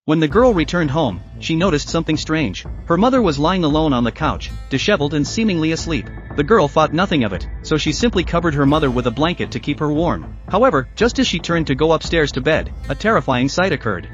When the girl returned home, she noticed something strange. Her mother was lying alone on the couch, disheveled and seemingly asleep. The girl thought nothing of it, so she simply covered her mother with a blanket to keep her warm. However, just as she turned to go upstairs to bed, a terrifying sight occurred.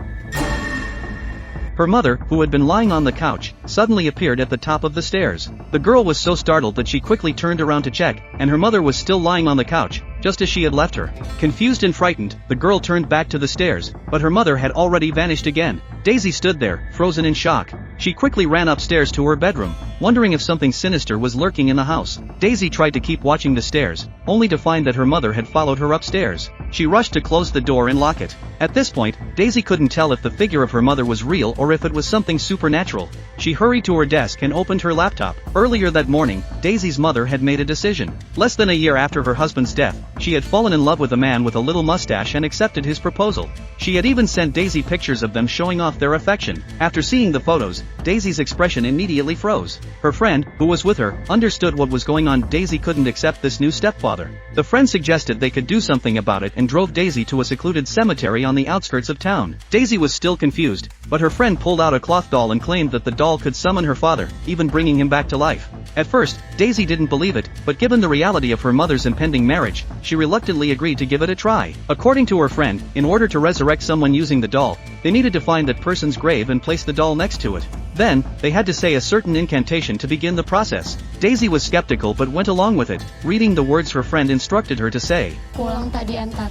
Her mother, who had been lying on the couch, suddenly appeared at the top of the stairs. The girl was so startled that she quickly turned around to check, and her mother was still lying on the couch, just as she had left her. Confused and frightened, the girl turned back to the stairs, but her mother had already vanished again. Daisy stood there, frozen in shock. She quickly ran upstairs to her bedroom, wondering if something sinister was lurking in the house. Daisy tried to keep watching the stairs, only to find that her mother had followed her upstairs. She rushed to close the door and lock it. At this point, Daisy couldn't tell if the figure of her mother was real or if it was something supernatural. She hurried to her desk and opened her laptop. Earlier that morning, Daisy's mother had made a decision. Less than a year after her husband's death, she had fallen in love with a man with a little mustache and accepted his proposal. She had even sent Daisy pictures of them showing off their affection. After seeing the photos, Daisy's expression immediately froze. Her friend, who was with her, understood what was going on. Daisy couldn't accept this new stepfather. The friend suggested they could do something about it and drove Daisy to a secluded cemetery on the outskirts of town. Daisy was still confused, but her friend pulled out a cloth doll and claimed that the doll could summon her father, even bringing him back to life. At first, Daisy didn't believe it, but given the reality of her mother's impending marriage, she reluctantly agreed to give it a try. According to her friend, in order to resurrect someone using the doll, they needed to find that person's grave and place the doll next to it. Then, they had to say a certain incantation to begin the process. Daisy was skeptical but went along with it, reading the words her friend instructed her to say. Pulang tak diantar.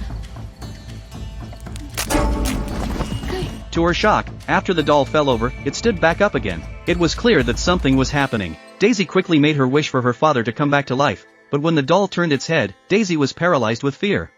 To her shock, after the doll fell over, it stood back up again. It was clear that something was happening. Daisy quickly made her wish for her father to come back to life, but when the doll turned its head, Daisy was paralyzed with fear.